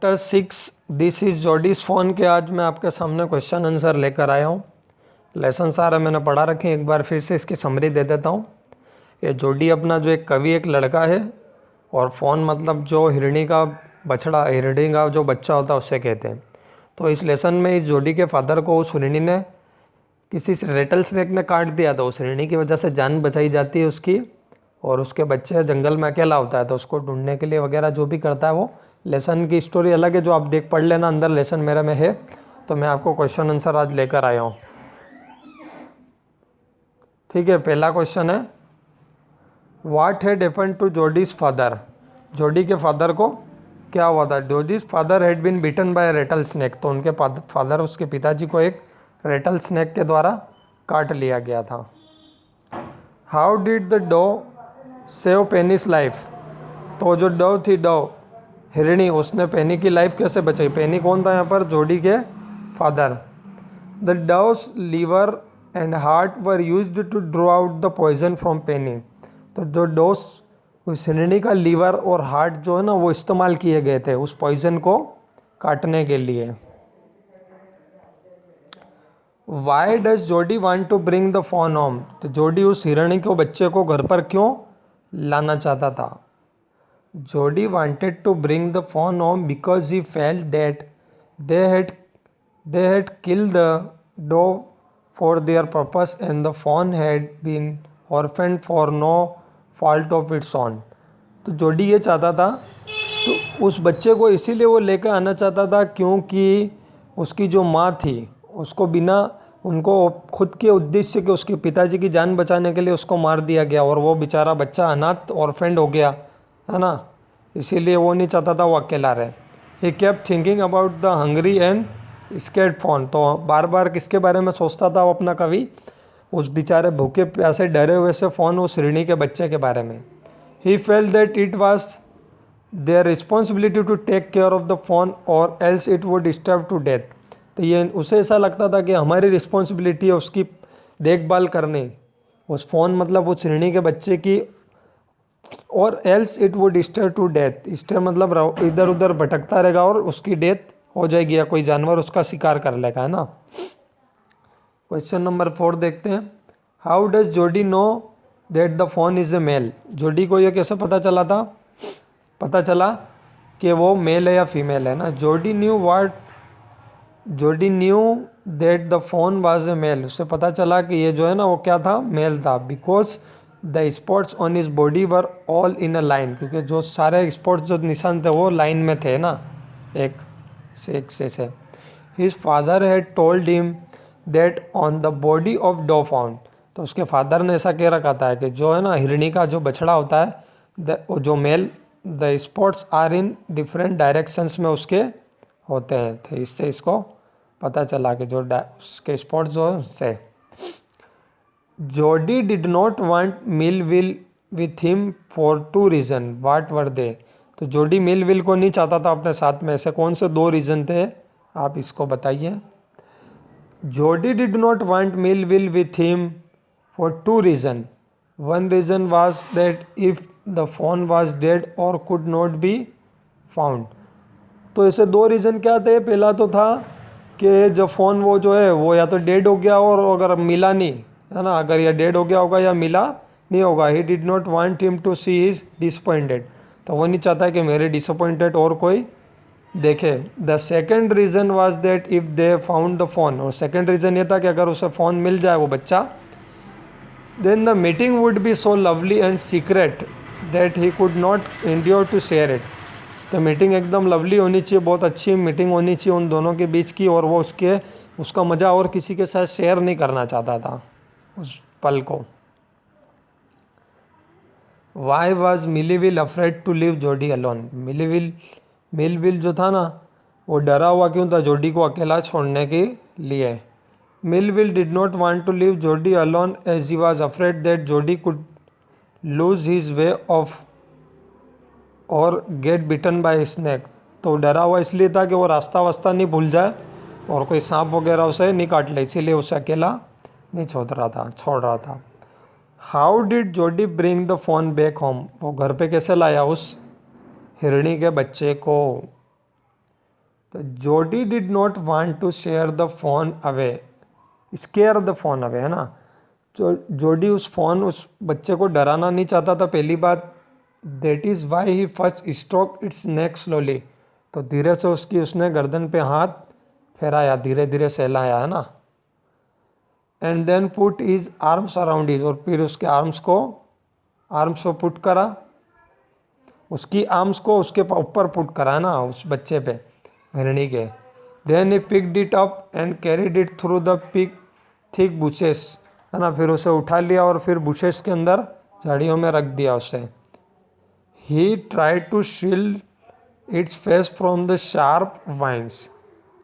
Chapter 6 this is Jody's phone के आज मैं आपके सामने क्वेश्चन आंसर लेकर आया हूँ। लेसन सारे मैंने पढ़ा रखे हैं, एक बार फिर से इसकी समरी दे देता हूँ। ये जोडी अपना जो एक कवि एक लड़का है और फ़ोन मतलब जो हिरणी का बछड़ा, हिरणी का जो बच्चा होता है उससे कहते हैं। तो इस लेसन में इस जोडी के फादर को उस हिरणी ने किसी रेटल स्नेक ने काट दिया था। उस हिरणी की वजह से जान बचाई जाती है उसकी, और उसके बच्चे जंगल में अकेला होता है तो उसको ढूंढने के लिए वगैरह जो भी करता है वो लेसन की स्टोरी अलग है, जो आप देख पढ़ लेना, अंदर लेसन मेरे में है। तो मैं आपको क्वेश्चन आंसर आज लेकर आया हूँ। ठीक है, पहला क्वेश्चन है what had happened to Jody's father. Jody के फादर को क्या हुआ था। Jody's father had been beaten by rattlesnake. तो उनके फादर, उसके पिताजी को एक रेटल स्नेक के द्वारा काट लिया गया था। How did the doe save Penny's life. तो जो डव थी, डव हिरणी, उसने पेनी की लाइफ कैसे बचाई। पेनी कौन था यहाँ पर, जोडी के father. The doe's liver and heart were used to draw out the poison from Penny. तो जो डोस, उस हिरणी का लीवर और हार्ट जो है ना वो इस्तेमाल किए गए थे उस पॉइजन को काटने के लिए। Why does Jody want to bring the fawn home. तो जोडी उस हिरणी को बच्चे को घर पर क्यों लाना चाहता था। Jody wanted to bring the fawn home because he felt that they had killed the dove for their purpose and the fawn had been orphaned for no fault of its own। तो जोडी ये चाहता था, तो उस बच्चे को इसीलिए वो लेकर आना चाहता था क्योंकि उसकी जो माँ थी उसको बिना उनको खुद के उद्देश्य के उसके पिताजी की जान बचाने के लिए उसको मार दिया गया और वो बेचारा बच्चा अनाथ ऑर्फेंड हो गया है ना। इसीलिए वो नहीं चाहता था वो अकेला रहे। He kept thinking about the hungry and scared fawn. तो बार बार किसके बारे में सोचता था वो अपना कवि, उस बेचारे भूखे प्यासे डरे हुए से फ़ोन, उस ऋणी के बच्चे के बारे में। He felt that it was their responsibility to take care of the fawn or else it would starve to death. तो ये उसे ऐसा लगता था कि हमारी रिस्पॉन्सिबिलिटी है उसकी देखभाल करनी, उस फ़ोन मतलब उस ऋणी के बच्चे की, और else it would starve to death. Starve मतलब इधर उधर भटकता रहेगा और उसकी डेथ हो जाएगी या कोई जानवर उसका शिकार कर लेगा, है ना। क्वेश्चन नंबर 4 देखते हैं। How does Jody know that the fawn is a male. Jody को ये कैसे पता चला था, पता चला कि वो मेल है या फीमेल है ना। Jody knew that the fawn was a male. उससे पता चला कि ये जो है ना वो क्या था, मेल था। Because the spots on his body were all in a line. क्योंकि जो सारे स्पॉट्स जो निशान थे वो लाइन में थे ना, एक से। His father had told him that on the body of doe found. तो उसके फादर ने ऐसा कह रखा था कि जो है ना हिरणी का जो बछड़ा होता है, जो male, the spots are in different directions में उसके होते हैं। तो इससे इसको पता चला कि जो उसके स्पॉट्स जो है उससे। Jody did not want Millwheel with him for 2 reason. What were they. तो जोडी मिलविल को नहीं चाहता था अपने साथ में। ऐसे कौन से 2 रीज़न थे, आप इसको बताइए। जोडी did not want Millwheel with him for 2 reason. 1 reason was that if the fawn was dead और कुड नॉट बी फाउंड। तो ऐसे 2 रीज़न क्या थे। पहला तो था कि जब फ़ोन वो जो है वो या तो डेड हो गया और अगर मिला नहीं, है ना, अगर या डेड हो गया होगा या मिला नहीं होगा। He did not want him to see his disappointed. तो वो नहीं चाहता कि मेरे डिसअपॉइंटेड और कोई देखे। The second reason was that if they found the fawn. और सेकेंड रीज़न ये था कि अगर उसे फ़ोन मिल जाए वो बच्चा, then the meeting would be so lovely and secret that he could not endure to share it. तो मीटिंग एकदम लवली होनी चाहिए, बहुत अच्छी मीटिंग होनी चाहिए उन दोनों के बीच की, और वो उसका मज़ा और किसी के साथ शेयर नहीं करना चाहता था उस पल को। Why was Millwheel afraid to leave Jody alone. Millwheel जो था ना वो डरा हुआ क्यों था जोडी को अकेला छोड़ने के लिए। Millwheel did not want to leave Jody alone as he was afraid that Jody could lose his way off or get bitten by snake. तो डरा हुआ इसलिए था कि वो रास्ता वास्ता नहीं भूल जाए और कोई सांप वगैरह उसे नहीं काट ले, इसीलिए उसे अकेला नहीं छोड़ रहा था। हाउ डिड जोडी bring the phone back home. वो घर पे कैसे लाया उस हिरणी के बच्चे को। तो Jody did not want to share the fawn away, scare the fawn away, है ना। जोडी उस बच्चे को डराना नहीं चाहता था, पहली बात। That is why he first stroke its neck slowly, तो धीरे से उसने गर्दन पे हाथ फेराया, धीरे धीरे सहलाया, है ना। And then put his arms around his, और फिर उसके आर्म्स पे पुट करा, उसकी आर्म्स को उसके ऊपर पुट करा, है ना, उस बच्चे पे, हिरणी के। Then he picked it up and carried it through the thick bushes, है ना, फिर उसे उठा लिया और फिर बुशेस के अंदर, झाड़ियों में रख दिया उसे। He try to shield its face from the sharp vines,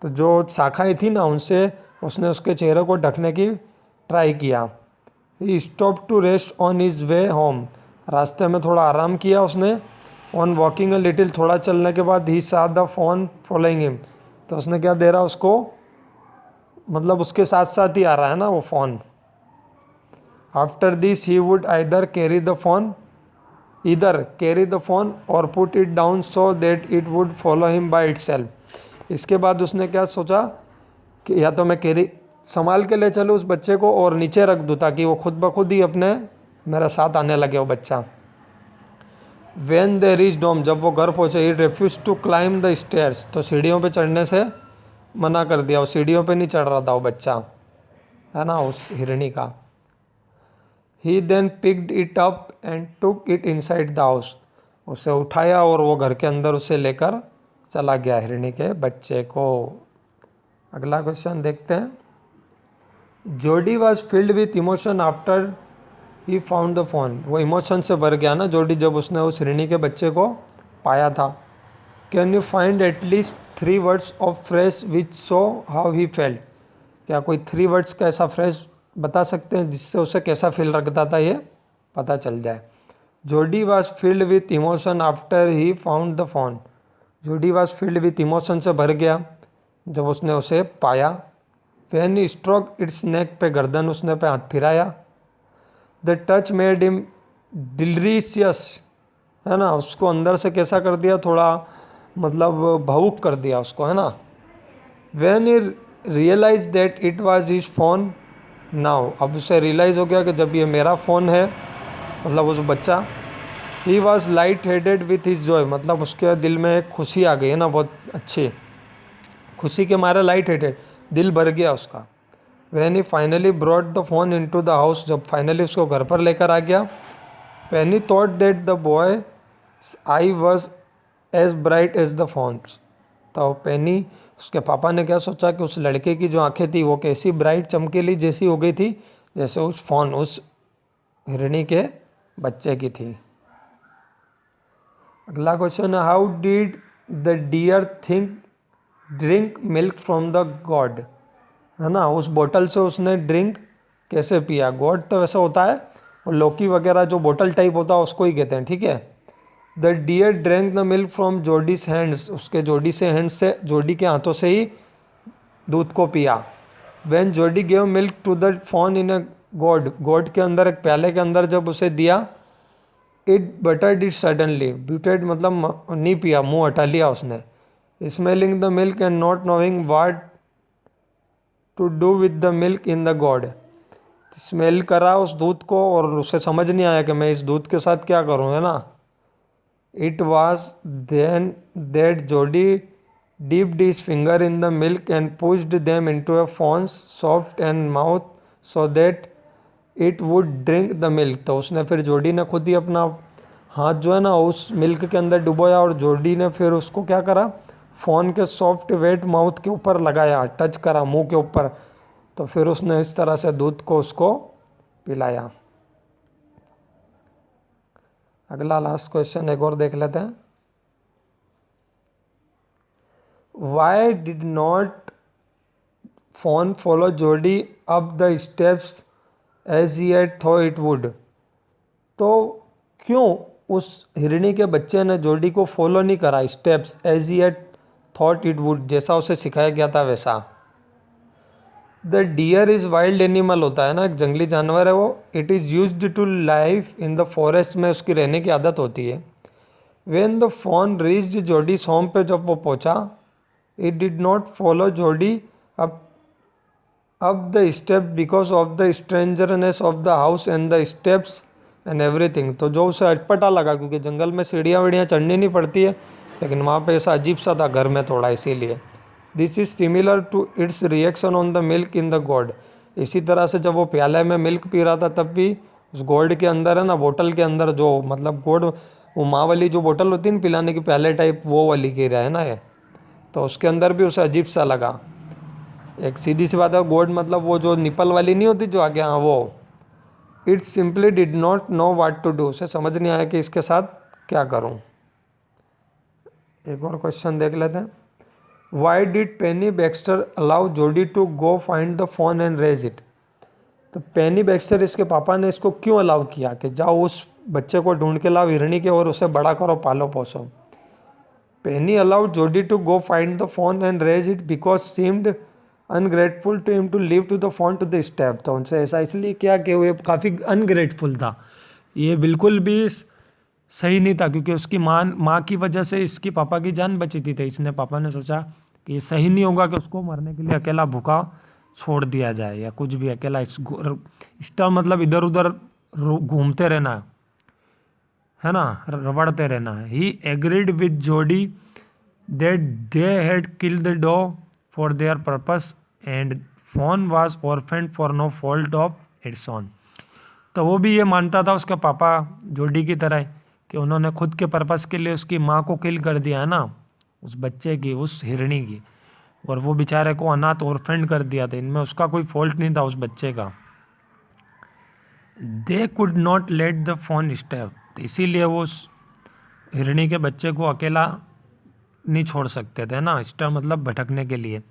तो जो शाखाएँ थी ना, उनसे उसने उसके चेहरे को ढकने की ट्राई किया। He stop to rest on his way home, रास्ते में थोड़ा आराम किया उसने। ऑन वॉकिंग अ लिटिल, थोड़ा चलने के बाद ही सा द फोन फॉलोइंग हिम, तो उसने क्या दे रहा उसको, मतलब उसके साथ साथ ही आ रहा है ना वो fawn. After this he would either carry the fawn or put it down so that it would follow him by itself. इसके बाद उसने क्या सोचा कि या तो मैं कैरी संभाल के ले चलूँ उस बच्चे को और नीचे रख दूँ, ताकि वो खुद ब खुद ही अपने मेरा साथ आने लगे वो बच्चा। वेन दे रीच्ड होम, जब वो घर पहुँचे, he refuse to climb the stairs, तो सीढ़ियों पे चढ़ने से मना कर दिया, वो सीढ़ियों पे नहीं चढ़ रहा था वो बच्चा, है ना, उस हिरणी का। He then picked it up and took it inside the house, उसे उठाया और वो घर के अंदर उसे लेकर चला गया, हिरणी के बच्चे को। अगला क्वेश्चन देखते हैं। जोडी was filled with emotion after he found the phone, वो इमोशन से भर गया ना जोडी, जब उसने उस हिरणी के बच्चे को पाया था। Can you find at least 3 words of phrase which show how he felt, क्या कोई 3 वर्ड्स का ऐसा फ्रेज बता सकते हैं जिससे उसे कैसा फील रखता था ये पता चल जाए। Jody was filled with emotion after he found the fawn, Jody was filled with emotion से भर गया जब उसने उसे पाया। When he stroke its neck, पे गर्दन उसने पे हाथ फिराया। The touch made him delicious, है ना, उसको अंदर से कैसा कर दिया, थोड़ा मतलब भावुक कर दिया उसको, है ना। When he realise that it was his fawn now, अब उसे रियलाइज़ हो गया कि जब ये मेरा फ़ोन है, मतलब उस बच्चा। He was light headed with his Joy, मतलब उसके दिल में एक खुशी आ गई है ना, बहुत अच्छी खुशी के मारे लाइट हेडेड, दिल भर गया उसका। When he finally brought the fawn into the house, जब फाइनली उसको घर पर लेकर आ गया। When he thought that the boy eye was as bright as the fawn's, तो पेनी, उसके पापा ने क्या सोचा कि उस लड़के की जो आंखें थी वो कैसी ब्राइट चमकीली जैसी हो गई थी, जैसे उस हिरणी के बच्चे की थी। अगला क्वेश्चन है, how did the deer drink milk from the gourd, है ना, उस बोतल से उसने ड्रिंक कैसे पिया। गॉड तो वैसा होता है, और लौकी वगैरह जो बोतल टाइप होता है उसको ही कहते हैं, ठीक है। The deer drank the milk from Jody's hands, उसके जोडी के हाथों से ही दूध को पिया। When Jody gave milk to the fawn in a gourd के अंदर, एक प्याले के अंदर जब उसे दिया। It butted it suddenly, butted मतलब नहीं पिया, मुंह हटा लिया उसने। Smelling the milk and not knowing what to do with the milk in the gourd, smell करा उस दूध को और उसे समझ नहीं आया कि मैं इस दूध के साथ क्या करूँ, है ना। It was then that Jody dipped his finger in the milk and pushed them into a fawn's soft and mouth so that it would drink the milk, तो उसने फिर जोडी ने खुद ही अपना हाथ जो है ना उस मिल्क के अंदर डुबोया, और जोडी ने फिर उसको क्या करा, फ़ोन के सॉफ्ट वेट माउथ के ऊपर लगाया, टच करा मुंह के ऊपर, तो फिर उसने इस तरह से दूध को उसको पिलाया। अगला लास्ट क्वेश्चन एक और देख लेते हैं। Why did not fawn follow Jody up the steps as he had thought it would, तो क्यों उस हिरणी के बच्चे ने जोडी को फॉलो नहीं करा steps as he had thought it would, जैसा उसे सिखाया गया था वैसा। The deer is wild animal होता है ना, एक जंगली जानवर है वो। It is used to life in the forest, में उसकी रहने की आदत होती है। When the fawn reached Jody's home पे जब वो पहुंचा, it did not follow Jody up the step because of the strangeness of the house and the steps and everything। तो जो उसे अटपटा लगा, क्योंकि जंगल में सीढ़ियाँ वीढ़ियाँ चढ़नी नहीं पड़ती है, लेकिन वहाँ पे ऐसा अजीब सा था घर में थोड़ा, इसीलिए। This is similar to its reaction on the milk in the gourd. इसी तरह से जब वो प्याले में मिल्क पी रहा था तब भी उस गोड के अंदर है ना, बोतल के अंदर जो मतलब गोड, वो माँ वाली जो बोतल होती है ना पिलाने की, प्याले टाइप, वो वाली गिरा है ना ये, तो उसके अंदर भी उसे अजीब सा लगा। एक सीधी सी बात है, गोड मतलब वो जो निपल वाली नहीं होती जो आगे, हाँ वो। It simply did not know what to do. उसे समझ नहीं आया कि इसके साथ क्या करूं। एक और क्वेश्चन देख लेते हैं। Why did Penny Baxter allow Jody to go find the fawn and raise it. तो पेनी बैक्स्टर, इसके पापा ने इसको क्यों अलाउ किया कि जाओ उस बच्चे को ढूंढ के लाओ हिरणी के और उसे बड़ा करो, पालो पोसो। Penny allowed Jody to go find the fawn and raise it because seemed ungrateful to him to leave to the fawn to the step. तो उनसे ऐसा इसलिए किया कि वो काफ़ी अनग्रेटफुल था, ये बिल्कुल भी सही नहीं था, क्योंकि उसकी माँ की वजह से इसकी पापा की जान बची थी। तो इसने पापा ने सोचा कि ये सही नहीं होगा कि उसको मरने के लिए अकेला भूखा छोड़ दिया जाए, या कुछ भी अकेला इस टाइम मतलब इधर उधर घूमते रहना है ना, रवड़ते रहना है। He agreed with Jody that they had killed the dog for their purpose and fawn was orphaned for no fault of its own. तो वो भी ये मानता था उसके पापा जोडी की तरह कि उन्होंने खुद के पर्पस के लिए उसकी माँ को किल कर दिया है ना, उस बच्चे की, उस हिरणी की, और वो बेचारे को अनाथ ऑर्फेंड कर दिया था। इनमें उसका कोई फॉल्ट नहीं था उस बच्चे का। They could not let the phone step. इसीलिए वो उस हिरणी के बच्चे को अकेला नहीं छोड़ सकते थे ना, स्टर मतलब भटकने के लिए।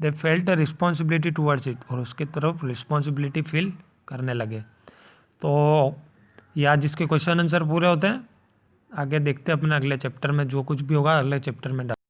They felt a responsibility towards it, और उसकी तरफ रिस्पॉन्सिबिलिटी फील करने लगे। तो या जिसके क्वेश्चन आंसर पूरे होते हैं, आगे देखते हैं अपने अगले चैप्टर में, जो कुछ भी होगा अगले चैप्टर में